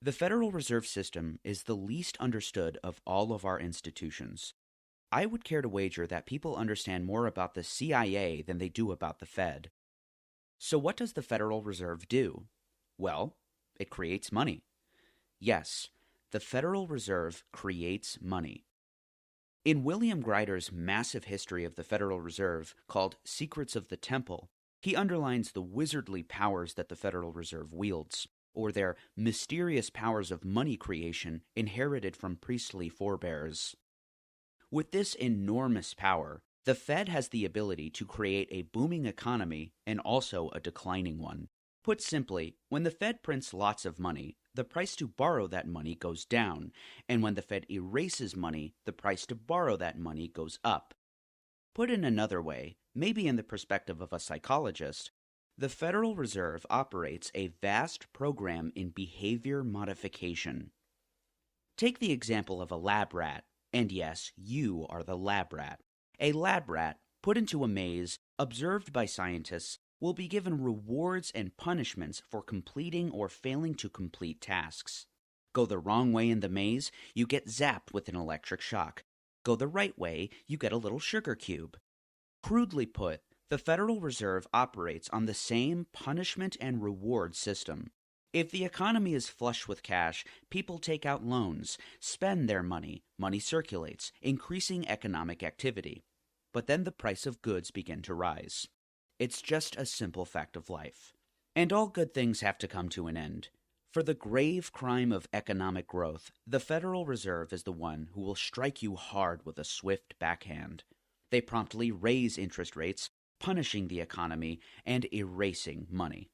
The Federal Reserve System is the least understood of all of our institutions. I would care to wager that people understand more about the CIA than they do about the Fed. So, what does the Federal Reserve do? Well, it creates money. Yes, the Federal Reserve creates money. In William Greider's massive history of the Federal Reserve, called Secrets of the Temple, he underlines the wizardly powers that the Federal Reserve wields, or their mysterious powers of money creation inherited from priestly forebears. With this enormous power, the Fed has the ability to create a booming economy and also a declining one. Put simply, when the Fed prints lots of money, the price to borrow that money goes down, and when the Fed erases money, the price to borrow that money goes up. Put in another way, maybe in the perspective of a psychologist, the Federal Reserve operates a vast program in behavior modification. Take the example of a lab rat, and yes, you are the lab rat. A lab rat, put into a maze, observed by scientists, will be given rewards and punishments for completing or failing to complete tasks. Go the wrong way in the maze, you get zapped with an electric shock. Go the right way, you get a little sugar cube. Crudely put, the Federal Reserve operates on the same punishment and reward system. If the economy is flush with cash, people take out loans, spend their money, money circulates, increasing economic activity. But then the price of goods begin to rise. It's just a simple fact of life. And all good things have to come to an end. For the grave crime of economic growth, the Federal Reserve is the one who will strike you hard with a swift backhand. They promptly raise interest rates, punishing the economy and erasing money.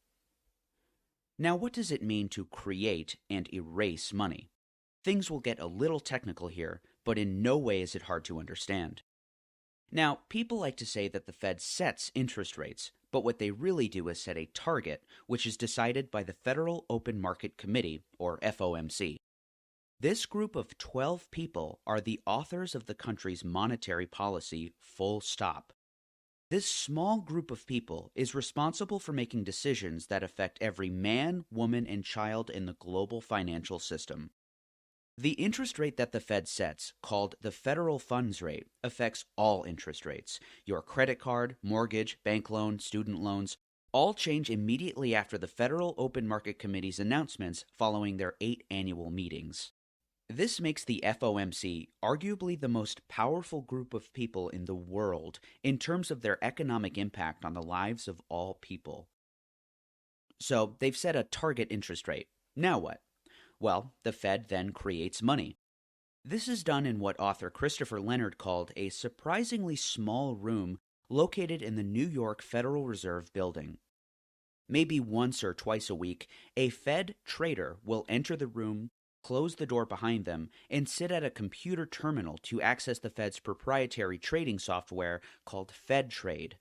Now, what does it mean to create and erase money? Things will get a little technical here, but in no way is it hard to understand. Now, people like to say that the Fed sets interest rates, but what they really do is set a target, which is decided by the Federal Open Market Committee, or FOMC. This group of 12 people are the authors of the country's monetary policy, full stop. This small group of people is responsible for making decisions that affect every man, woman, and child in the global financial system. The interest rate that the Fed sets, called the federal funds rate, affects all interest rates. Your credit card, mortgage, bank loan, student loans, all change immediately after the Federal Open Market Committee's announcements following their 8 annual meetings. This makes the FOMC arguably the most powerful group of people in the world in terms of their economic impact on the lives of all people. So they've set a target interest rate. Now what? Well, the Fed then creates money. This is done in what author Christopher Leonard called a surprisingly small room located in the New York Federal Reserve building. Maybe once or twice a week, a Fed trader will enter the room, close the door behind them, and sit at a computer terminal to access the Fed's proprietary trading software called FedTrade.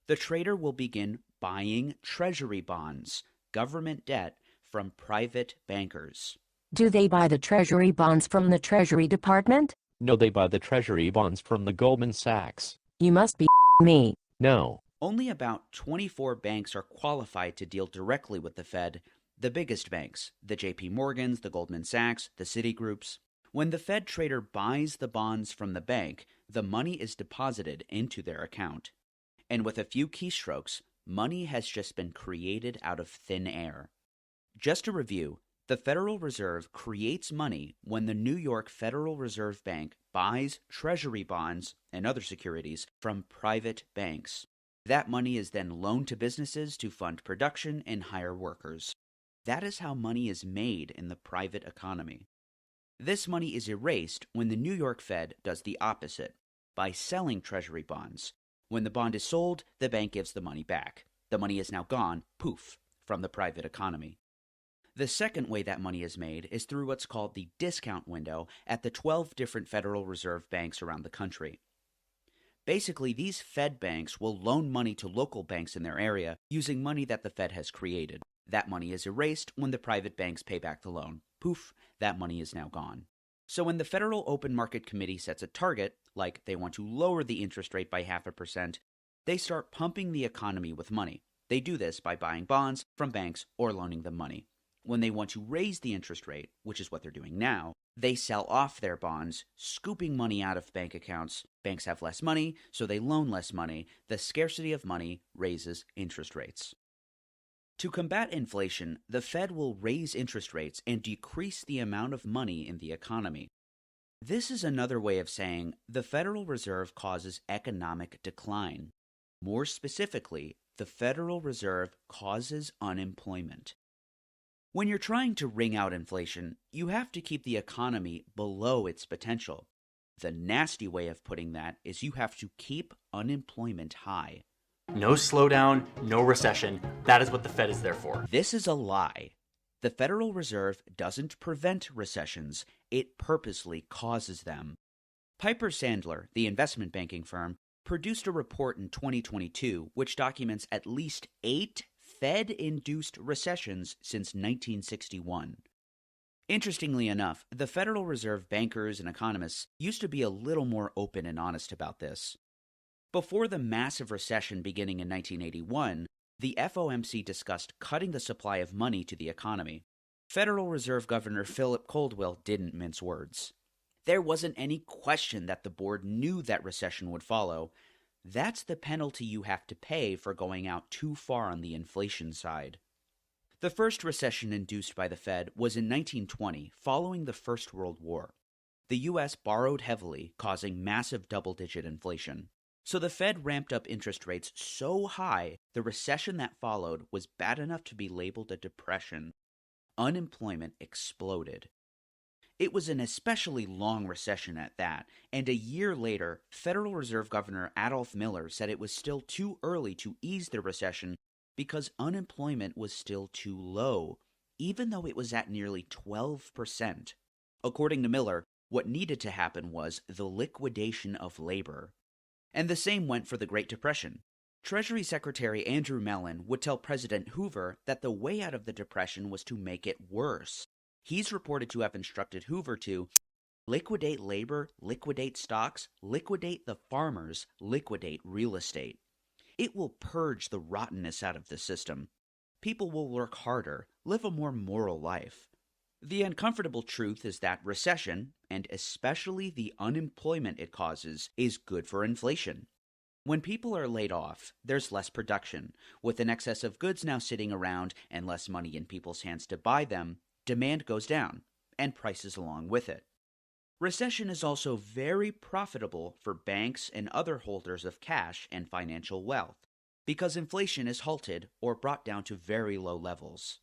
The trader will begin buying treasury bonds, government debt, from private bankers. Do they buy the Treasury bonds from the Treasury Department? No, they buy the Treasury bonds from the Goldman Sachs. You must be me. No. Only about 24 banks are qualified to deal directly with the Fed, the biggest banks, the JP Morgans, the Goldman Sachs, the Citigroups. When the Fed trader buys the bonds from the bank, the money is deposited into their account. And with a few keystrokes, money has just been created out of thin air. Just to review, the Federal Reserve creates money when the New York Federal Reserve Bank buys treasury bonds and other securities from private banks. That money is then loaned to businesses to fund production and hire workers. That is how money is made in the private economy. This money is erased when the New York Fed does the opposite, by selling treasury bonds. When the bond is sold, the bank gives the money back. The money is now gone, poof, from the private economy. The second way that money is made is through what's called the discount window at the 12 different Federal Reserve banks around the country. Basically, these Fed banks will loan money to local banks in their area using money that the Fed has created. That money is erased when the private banks pay back the loan. Poof, that money is now gone. So when the Federal Open Market Committee sets a target, like they want to lower the interest rate by 0.5%, they start pumping the economy with money. They do this by buying bonds from banks or loaning them money. When they want to raise the interest rate, which is what they're doing now, they sell off their bonds, scooping money out of bank accounts. Banks have less money, so they loan less money. The scarcity of money raises interest rates. To combat inflation, the Fed will raise interest rates and decrease the amount of money in the economy. This is another way of saying the Federal Reserve causes economic decline. More specifically, the Federal Reserve causes unemployment. When you're trying to wring out inflation, you have to keep the economy below its potential. The nasty way of putting that is you have to keep unemployment high. No slowdown, no recession. That is what the Fed is there for. This is a lie. The Federal Reserve doesn't prevent recessions, it purposely causes them. Piper Sandler, the investment banking firm, produced a report in 2022 which documents at least 8 Fed-induced recessions since 1961. Interestingly enough, the Federal Reserve bankers and economists used to be a little more open and honest about this. Before the massive recession beginning in 1981, the FOMC discussed cutting the supply of money to the economy. Federal Reserve Governor Philip Caldwell didn't mince words. There wasn't any question that the board knew that recession would follow. That's the penalty you have to pay for going out too far on the inflation side. The first recession induced by the Fed was in 1920, following the First World War. The U.S. borrowed heavily, causing massive double-digit inflation. So the Fed ramped up interest rates so high, the recession that followed was bad enough to be labeled a depression. Unemployment exploded. It was an especially long recession at that, and a year later, Federal Reserve Governor Adolph Miller said it was still too early to ease the recession because unemployment was still too low, even though it was at nearly 12%. According to Miller, what needed to happen was the liquidation of labor. And the same went for the Great Depression. Treasury Secretary Andrew Mellon would tell President Hoover that the way out of the Depression was to make it worse. He's reported to have instructed Hoover to liquidate labor, liquidate stocks, liquidate the farmers, liquidate real estate. It will purge the rottenness out of the system. People will work harder, live a more moral life. The uncomfortable truth is that recession, and especially the unemployment it causes, is good for inflation. When people are laid off, there's less production. With an excess of goods now sitting around and less money in people's hands to buy them, demand goes down, and prices along with it. Recession is also very profitable for banks and other holders of cash and financial wealth, because inflation is halted or brought down to very low levels.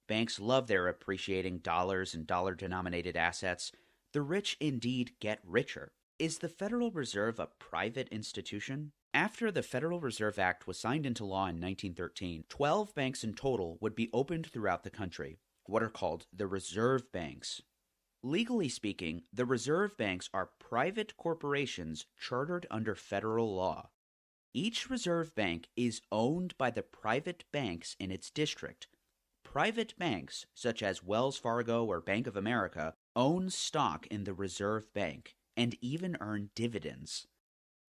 Banks love their appreciating dollars and dollar-denominated assets. The rich indeed get richer. Is the Federal Reserve a private institution? After the Federal Reserve Act was signed into law in 1913, 12 banks in total would be opened throughout the country, what are called the reserve banks. Legally speaking, the reserve banks are private corporations chartered under federal law. Each reserve bank is owned by the private banks in its district. Private banks, such as Wells Fargo or Bank of America, own stock in the reserve bank and even earn dividends.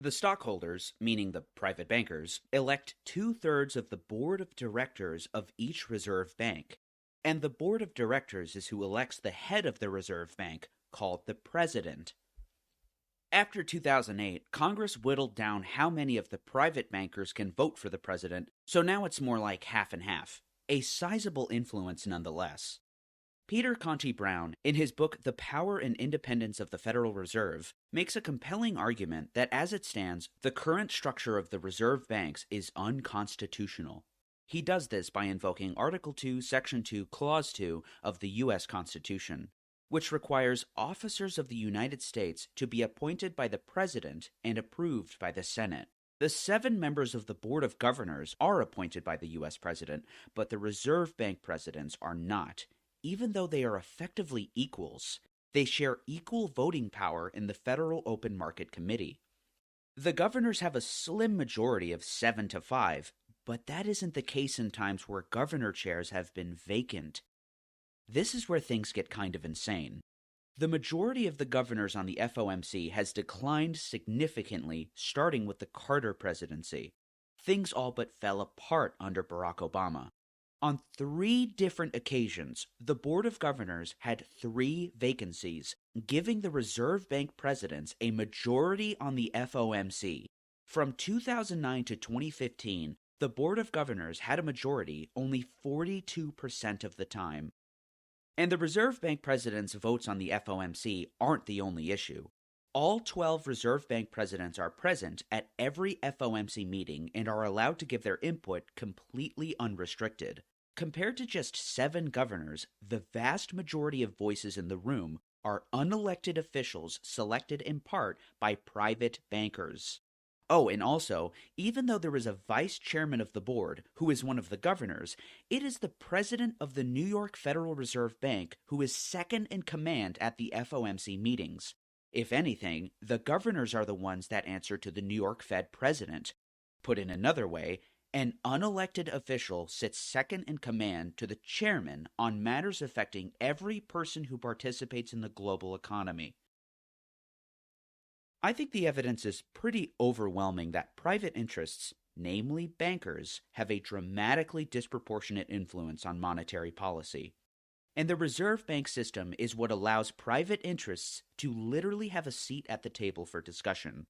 The stockholders, meaning the private bankers, elect 2/3 of the board of directors of each reserve bank, and the board of directors is who elects the head of the reserve bank, called the president. After 2008, Congress whittled down how many of the private bankers can vote for the president, so now it's more like half and half. A sizable influence nonetheless. Peter Conti Brown, in his book The Power and Independence of the Federal Reserve, makes a compelling argument that as it stands, the current structure of the reserve banks is unconstitutional. He does this by invoking Article 2, Section 2, Clause 2 of the U.S. Constitution, which requires officers of the United States to be appointed by the President and approved by the Senate. The 7 members of the Board of Governors are appointed by the U.S. President, but the Reserve Bank presidents are not. Even though they are effectively equals, they share equal voting power in the Federal Open Market Committee. The governors have a slim majority of 7-5, but that isn't the case in times where governor chairs have been vacant. This is where things get kind of insane. The majority of the governors on the FOMC has declined significantly starting with the Carter presidency. Things all but fell apart under Barack Obama. On 3 different occasions, the Board of Governors had 3 vacancies, giving the Reserve Bank presidents a majority on the FOMC. From 2009 to 2015, the Board of Governors had a majority only 42% of the time. And the Reserve Bank president's votes on the FOMC aren't the only issue. All 12 Reserve Bank presidents are present at every FOMC meeting and are allowed to give their input completely unrestricted. Compared to just 7 governors, the vast majority of voices in the room are unelected officials selected in part by private bankers. Oh, and also, even though there is a vice chairman of the board, who is one of the governors, it is the president of the New York Federal Reserve Bank who is second in command at the FOMC meetings. If anything, the governors are the ones that answer to the New York Fed president. Put in another way, an unelected official sits second in command to the chairman on matters affecting every person who participates in the global economy. I think the evidence is pretty overwhelming that private interests, namely bankers, have a dramatically disproportionate influence on monetary policy. And the Reserve Bank system is what allows private interests to literally have a seat at the table for discussion.